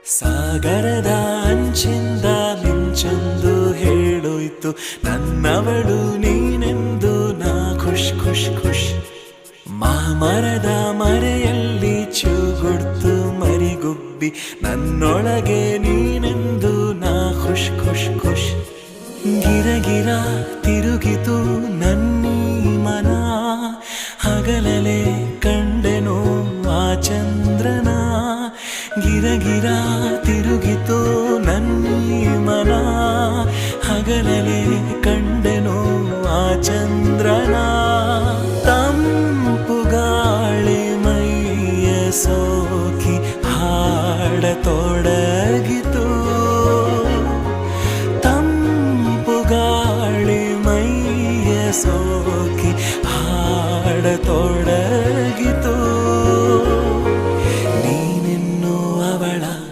ಸಾಗರದ ಅಂಚಿಂದ ಮಿಂಚೊಂದು ಹೇಳೋಯ್ತು, ನನ್ನವಳು ನೀನೆಂದು ನಾ ಖುಷ್ ಖುಷ್ ಖುಷ್. ಮಾಮರದ ಮರೆಯಲ್ಲಿ ಚೂಗುಡ್ತು ಮರಿಗುಬ್ಬಿ, ನನ್ನೊಳಗೆ ನೀನೆಂದು ನಾ ಖುಷ್ ಖುಷ್ ಖುಷ್. ಗಿರಗಿರ ತಿರುಗಿತು ನನ್ನೀ ಮನ, ಹಗಲಲೆ ಕಂಡೆನೋ ಆ ಚಂದ್ರನ. ಗಿರಗಿರ ತಿರುಗಿತು ನನ್ನೀ ಮನ, ಹಗಲಲೆ ಕಂಡೆನೋ ಆ ಚಂದ್ರನ. ತಂಪು ಗಾಳಿ ಮೈಯ ಸೋಕಿ ಹಾಡತೊಡ